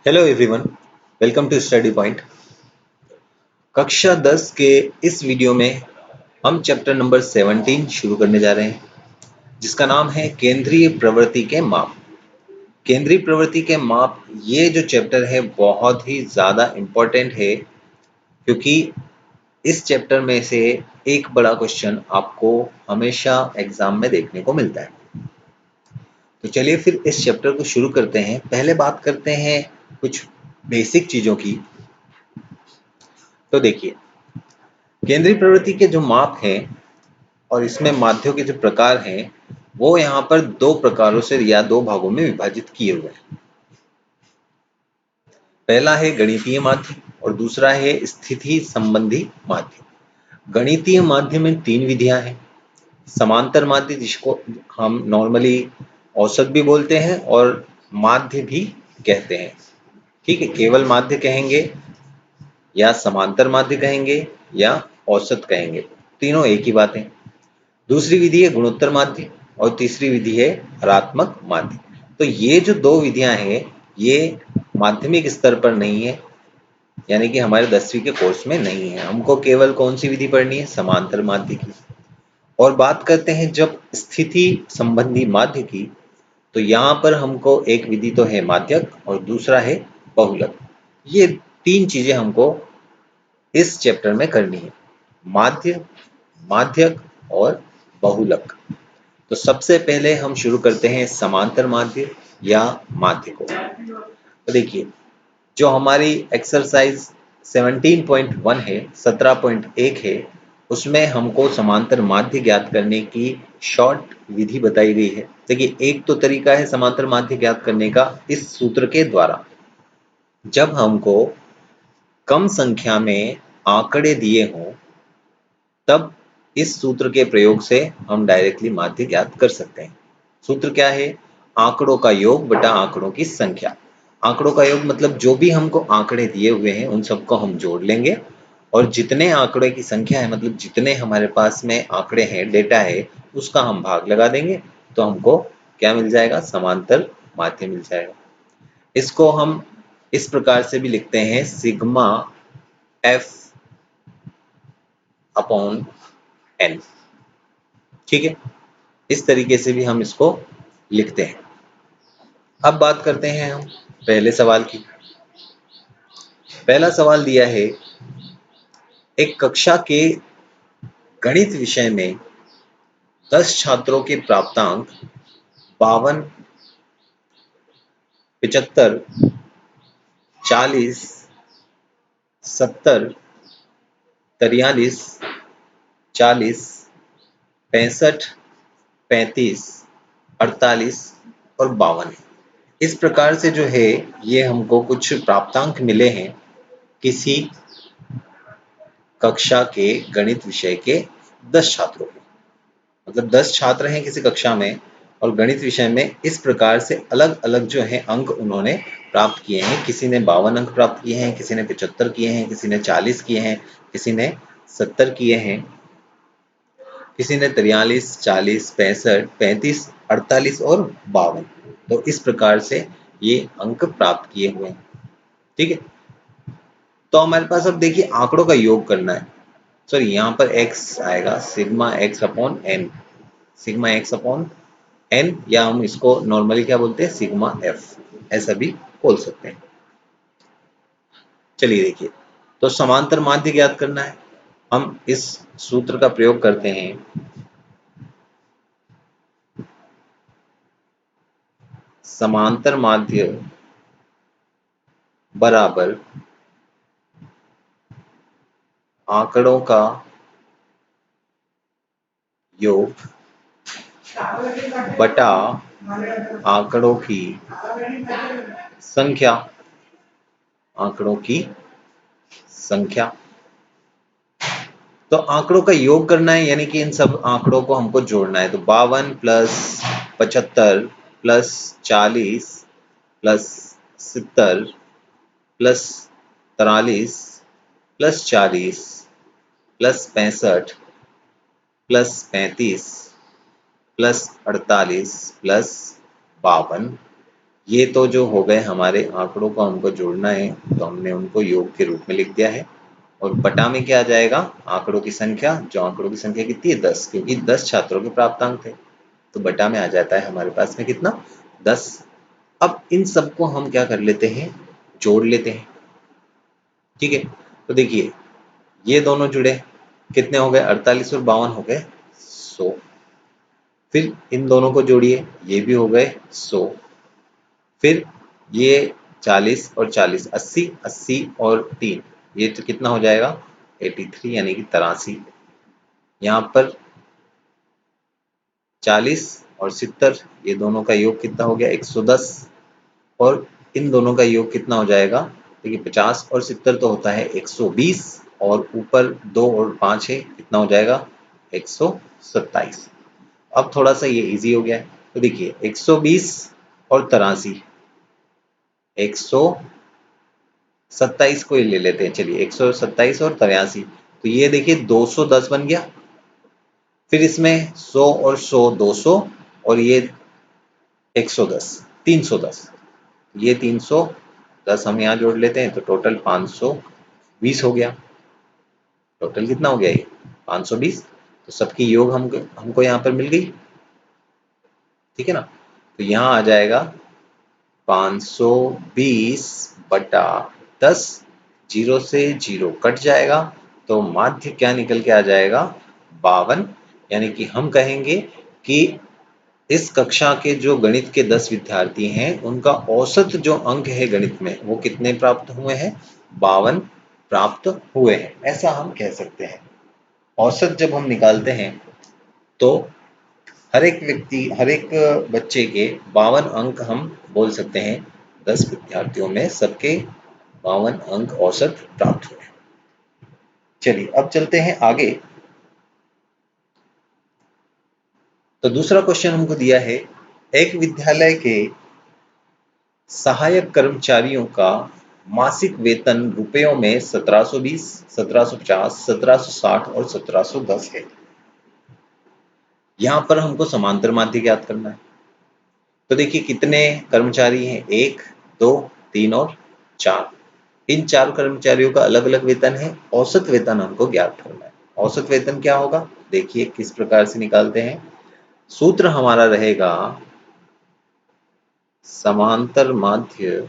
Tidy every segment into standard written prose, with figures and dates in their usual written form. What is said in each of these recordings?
Hello everyone, welcome to study point. कक्षा 10 के इस वीडियो में हम चैप्टर नंबर 17 शुरू करने जा रहे हैं, जिसका नाम है केंद्रीय प्रवृत्ति के माप। केंद्रीय प्रवृत्ति के माप, ये जो चैप्टर है बहुत ही ज़्यादा इम्पोर्टेंट है, क्योंकि इस चैप्टर में से एक बड़ा क्वेश्चन आपको हमेशा एग्जाम में देखने को मिलता है। तो चलिए फिर इस चैप्टर को शुरू करते हैं। पहले बात करते हैं कुछ बेसिक चीज़ों की। तो देखिए, केंद्रीय प्रवृत्ति के जो माप हैं और इसमें माध्यों के जो प्रकार हैं, वो यहाँ पर दो प्रकारों से या दो भागों में विभाजित किए हुए हैं। पहला है गणितीय माध्य और दूसरा है स्थिति संबंधी माध्य। गणितीय माध्य में तीन विधियां हैं। समांतर माध्य, जिसको हम नॉर्मली औसत भी बोलते हैं और माध्य भी कहते हैं। ठीक है, केवल माध्य कहेंगे या समांतर माध्य कहेंगे या औसत कहेंगे, तीनों एक ही बात है। दूसरी विधि है गुणोत्तर माध्य और तीसरी विधि है हरात्मक माध्य। तो ये जो दो विधियां हैं, ये माध्यमिक स्तर पर नहीं है, यानी कि हमारे 10वीं के कोर्स में नहीं है। हमको केवल कौन सी विधि पढ़नी है? समांतर माध्य की। और बात करते हैं जब स्थिति संबंधी माध्य की, तो यहाँ पर हमको एक विधि तो है माध्यक और दूसरा है बहुलक। ये तीन चीजें हमको इस चैप्टर में करनी है: माध्य, माध्यक और बहुलक। तो सबसे पहले हम शुरू करते हैं समांतर माध्य या माध्य को। तो देखिए, जो हमारी एक्सरसाइज 17.1 है, 17.1 है, उसमें हमको समांतर माध्य ज्ञात करने की शॉर्ट विधि बताई गई है। देखिए, एक तो तरीका है समांतर माध्य ज्ञात करने का इस सूत्र के द्वारा। जब हमको कम संख्या में आंकड़े दिए हों, तब इस सूत्र के प्रयोग से हम डायरेक्टली माध्य ज्ञात कर सकते हैं। सूत्र क्या है? आंकड़ों का योग बटा आंकड़ों की संख्या। आंकड़ों का योग मतलब जो भी हमको आंकड़े दिए हुए हैं उन सबको हम जोड़ लेंगे, और जितने आंकड़े की संख्या है, मतलब जितने हमारे पास में आंकड़े हैं, डेटा है, उसका हम भाग लगा देंगे, तो हमको क्या मिल जाएगा? समांतर माध्य मिल जाएगा। इसको हम इस प्रकार से भी लिखते हैं, सिग्मा एफ अपॉन एन। ठीक है, इस तरीके से भी हम इसको लिखते हैं। अब बात करते हैं हम पहले सवाल की। पहला सवाल दिया है, एक कक्षा के गणित विषय में 10 छात्रों के प्राप्तांक 52, 75, 40, 70, 43, 40, 65, 35, 48 और 52 है। इस प्रकार से जो है, ये हमको कुछ प्राप्तांक मिले हैं किसी कक्षा के गणित विषय के 10 छात्रों के। मतलब 10 छात्र हैं किसी कक्षा में, और गणित विषय में इस प्रकार से अलग अलग जो है अंक उन्होंने प्राप्त किए हैं। किसी ने 52 अंक प्राप्त किए हैं, किसी ने 75 किए हैं, किसी ने 40 किए हैं, किसी ने 70 किए हैं, किसी ने 43, 40, 65, 35, 48 और 52। तो इस प्रकार से ये अंक प्राप्त किए हुए हैं। ठीक है, तो हमारे पास अब देखिए आंकड़ों का योग करना है। सॉरी, यहाँ पर x आएगा, sigma x upon n. Sigma x upon n, या हम इसको नॉर्मली क्या बोलते हैं? सिग्मा एफ, ऐसा भी बोल सकते हैं। चलिए देखिए, तो समांतर माध्य ज्ञात करना है। हम इस सूत्र का प्रयोग करते हैं। समांतर माध्य बराबर आंकड़ों का योग बटा आंकड़ों की संख्या। आंकड़ों की संख्या, तो आंकड़ों का योग करना है, यानी कि इन सब आंकड़ों को हमको जोड़ना है। तो 52 plus 75 plus 40 plus 70 plus 43 plus 40 plus 65 plus 35 plus 48 plus 52, ये तो जो हो गए हमारे आंकड़ों को हमको जोड़ना है, तो हमने उनको योग के रूप में लिख दिया है। और बटा में क्या आ जाएगा, आंकड़ों की संख्या, जो आंकड़ों की संख्या कितनी है 10, क्योंकि 10 छात्रों के प्राप्तांक थे, तो बटा में आ जाता है हमारे पास में कितना 10। अब इन सबको हम क्या कर लेते हैं, जोड़ लेते हैं। ठीक है, तो देखिए ये दोनों जुड़े, कितने हो गए 48 और 52 हो गए 100। फिर इन दोनों को जोड़िए, ये भी हो गए 100। फिर ये 40 और 40 80, 80 और 3 ये तो कितना हो जाएगा 83 यानी कि 83। यहाँ पर 40 और 70 ये दोनों का योग कितना हो गया 110। और इन दोनों का योग कितना हो जाएगा, देखिए 50 और 70 तो होता है 120, और ऊपर 2 और 5 है, कितना हो जाएगा 127। अब थोड़ा सा ये इजी हो गया है, तो देखिए 120 और 83, 127 को ही ले लेते हैं, चलिए 127 और 83, तो ये देखिए 210 बन गया। फिर इसमें 100 और 100 200, और ये 110 310, ये 310 हम यहाँ जोड़ लेते हैं, तो टोटल 520 हो गया। टोटल कितना हो गया ये 520, तो सबकी योग हमको यहाँ पर मिल गई। ठीक है ना, तो यहाँ आ जाएगा 520 बटा 10, 0 से 0 कट जाएगा, तो माध्य क्या निकल के आ जाएगा 52। यानी कि हम कहेंगे कि इस कक्षा के जो गणित के 10 विद्यार्थी हैं उनका औसत जो अंक है गणित में वो कितने प्राप्त हुए हैं, 52 प्राप्त हुए हैं, ऐसा हम कह सकते हैं। औसत जब हम निकालते हैं तो हर एक व्यक्ति, हर एक बच्चे के 52 अंक हम बोल सकते हैं, 10 विद्यार्थियों में सबके 52 अंक औसत प्राप्त हुए। चलिए अब चलते हैं आगे। तो दूसरा क्वेश्चन हमको दिया है, एक विद्यालय के सहायक कर्मचारियों का मासिक वेतन रुपयों में 1720, 1750, 1760 और 1710 है। यहाँ पर हमको समांतर माध्य ज्ञात करना है। तो देखिए कितने कर्मचारी हैं, 1 2 3 और 4। इन 4 कर्मचारियों का अलग अलग वेतन है, औसत वेतन हमको ज्ञात करना है। औसत वेतन क्या होगा, देखिए किस प्रकार से निकालते हैं। सूत्र हमारा रहेगा समांतर माध्य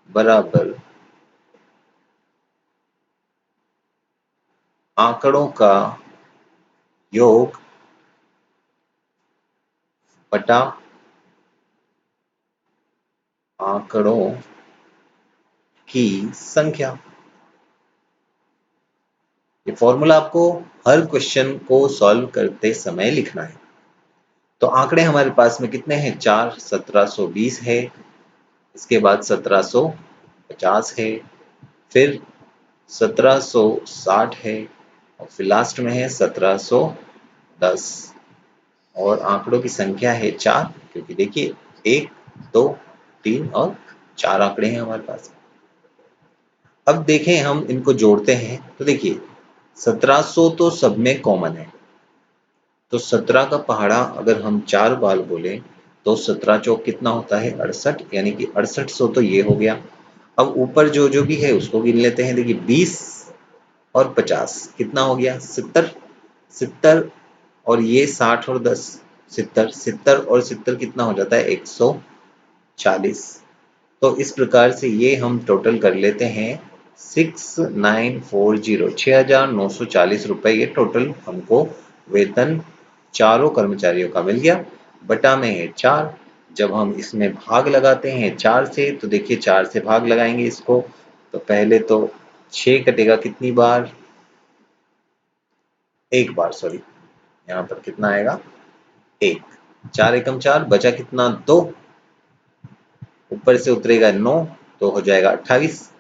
बराबर आंकड़ों का योग बटा आंकड़ों की संख्या। ये फॉर्मूला आपको हर क्वेश्चन को सॉल्व करते समय लिखना है। तो आंकड़े हमारे पास में कितने हैं, 4, 1720 है, इसके बाद 1750 है, फिर 1760 है, और फिर लास्ट में है 1710। और आंकड़ों की संख्या है 4, क्योंकि देखिए 1 2 3 और 4 आंकड़े हैं हमारे पास। अब देखें हम इनको जोड़ते हैं, तो देखिए 1700 तो सब में कॉमन है, तो 17 का पहाड़ा अगर हम 4 बार बोले तो 17 चौक कितना होता है 68, यानी कि 6800 तो ये हो गया। अब ऊपर जो जो भी है उसको गिन लेते हैं, देखिए 20 और 50 कितना हो गया 70, 70 और ये 60 और 10 70, 70 और 70 कितना हो जाता है 140। तो इस प्रकार से ये हम टोटल कर लेते हैं 6940, 6940 रुपए ये टोटल हमको वेतन चारों कर्मचारियों का मिल गया। बटा में है 4, जब हम इसमें भाग लगाते हैं 4 से, तो देखिए 4 से भाग लगाएंगे इसको, तो पहले तो 6 कटेगा कितनी बार, एक बार, सॉरी यहाँ पर कितना आएगा 1, 4 एकम 4 बचा कितना 2, ऊपर से उतरेगा 9, तो हो जाएगा 28,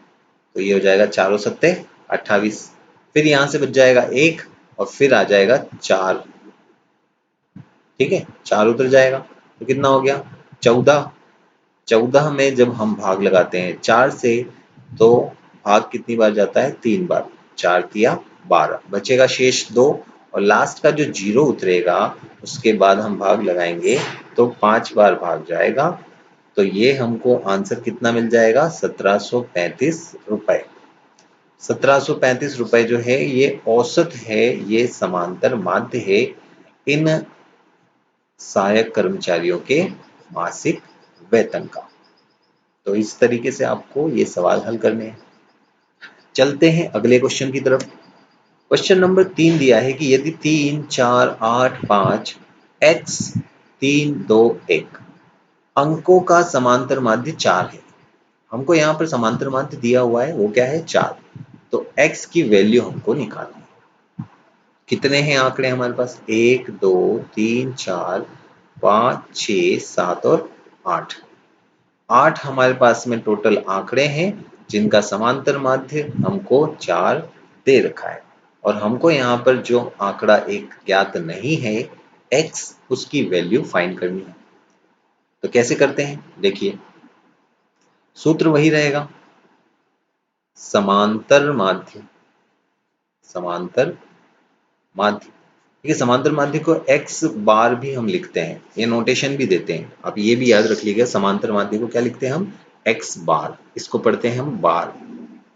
तो ये हो जाएगा 4 सत्ते 28। फिर यहाँ से बच जाएगा 1 और फिर आ जाएगा 4, ठीक है 4 उतर जाएगा, तो कितना हो गया 14। 14 में जब हम भाग लगाते हैं 4 से, तो भाग कितनी बार जाता है 3 बार, 4 तिया 12, बचेगा शेष 2, और लास्ट का जो 0 उतरेगा उसके बाद हम भाग लगाएंगे तो 5 बार भाग जाएगा, तो ये हमको आंसर कितना मिल जाएगा? 1735 रुपए। 1735 रुपए जो है ये औसत है, ये समांतर माध्य है इन सहायक कर्मचारियों के मासिक वेतन का। तो इस तरीके से आपको ये सवाल हल करने हैं। चलते हैं अगले क्वेश्चन की तरफ। क्वेश्चन नंबर 3 दिया है कि यदि 3, 4, 8, 5, x 3, 2, 1 अंकों का समांतर माध्य 4 है। हमको यहाँ पर समांतर माध्य दिया हुआ है, वो क्या है? 4। तो x की वैल्यू हमको निकालनी है। कितने हैं आंकड़े हमारे पास? 1, 2, 3, 4, 5, 6, 7 और 8। 8 हमारे पास में टोटल आंकड़े हैं जिनका समांतर माध्य हमको 4 दे रखा है, और हमको यहाँ पर जो आंकड़ा एक ज्ञात नहीं है x, उसकी वैल्यू फाइंड करनी है। तो कैसे करते हैं? देखिए, सूत्र वही रहेगा, समांतर माध्य। समांतर माध्य, ठीक है। समांतर माध्य को x बार भी हम लिखते हैं, ये नोटेशन भी देते हैं, आप ये भी याद रख लीजिएगा। समांतर माध्य को क्या लिखते हैं हम? x बार। इसको पढ़ते हैं हम बार,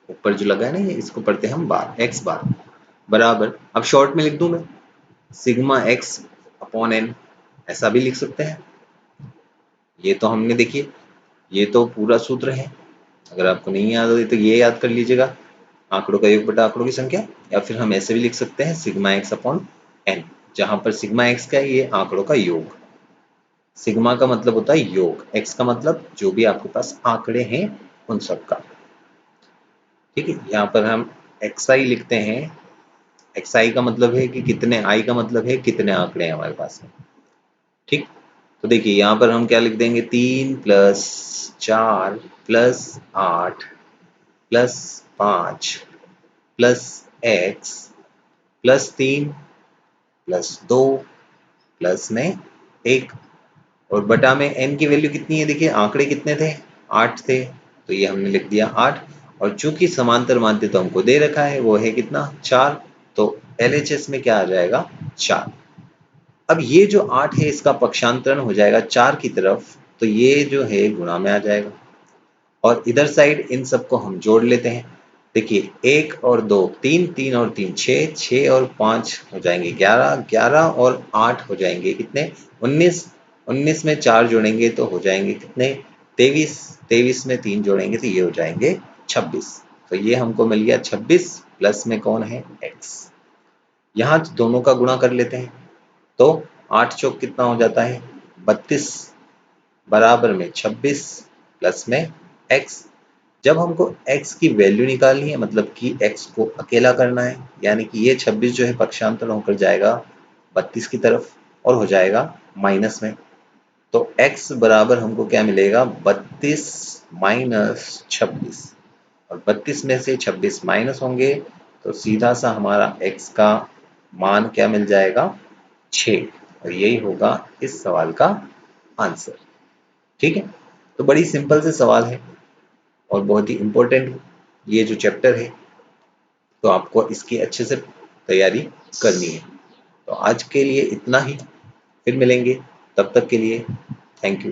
ऊपर जो लगा है ना ये, इसको पढ़ते हैं हम बार, x बार बराबर। अब शॉर्ट में लिख दूं मैं, सिग्मा x अपॉन n, ऐसा भी लिख सकते हैं। ये तो हमने, देखिए ये तो पूरा सूत्र है। अगर आपको नहीं याद हो तो ये याद कर लीजिएगा, आंकड़ों का योग बटा आंकड़ों की संख्या। या फिर हम ऐसे भी लिख सकते हैं सिग्मा x अपॉन n, जहां पर सिग्मा x का ये आंकड़ों का योग, सिग्मा का मतलब होता है योग, x का मतलब जो भी आपके पास आंकड़े हैं उन सब का, ठीक है। यहाँ पर हम xi लिखते हैं, xi का मतलब है कि कितने, i का मतलब है कितने आंकड़े हैं हमारे पास में, ठीक। तो देखिए यहाँ पर हम क्या लिख देंगे? 3 plus 4 plus 8 plus 5 plus x plus 3 plus 2 plus में 1, और बटा में n की वैल्यू कितनी है? देखिए आंकड़े कितने थे? 8 थे, तो ये हमने लिख दिया 8। और चूंकि समांतर माध्य तो हमको दे रखा है, वो है कितना? 4, तो LHS में क्या आ जाएगा? 4। अब ये जो 8 है इसका पक्षांतरण हो जाएगा 4 की तरफ, तो ये जो है गुणा में आ जाएगा, और इधर साइड इन सबको हम जोड़ लेते हैं। देखिए 1 और 2 3, 3 और 3 6, 6 और 5 हो जाएंगे 11, 11 और 8 हो जाएंगे कितने? 19, 19 में 4 जोड़ेंगे तो हो जाएंगे कितने? 23, 23 में 3 जोड़ेंगे तो ये हो जाएंगे 26। तो ये हमको मिल गया 26, प्लस में कौन है? x। यहाँ दोनों का गुणा कर लेते हैं, तो 8 चौक कितना हो जाता है? 32, बराबर में 26 प्लस में x। जब हमको x की वैल्यू निकालनी है, मतलब कि x को अकेला करना है, यानी कि ये 26 जो है पक्षांतर होकर जाएगा 32 की तरफ और हो जाएगा माइनस में। तो x बराबर हमको क्या मिलेगा? 32 माइनस 26, और 32 में से 26 माइनस होंगे तो सीधा सा हमारा x का मान क्या मिल जाएगा? 6, और यही होगा इस सवाल का आंसर, ठीक है। तो बड़ी सिंपल से सवाल है और बहुत ही इंपॉर्टेंट ये जो चैप्टर है, तो आपको इसकी अच्छे से तैयारी करनी है। तो आज के लिए इतना ही, फिर मिलेंगे, तब तक के लिए थैंक यू।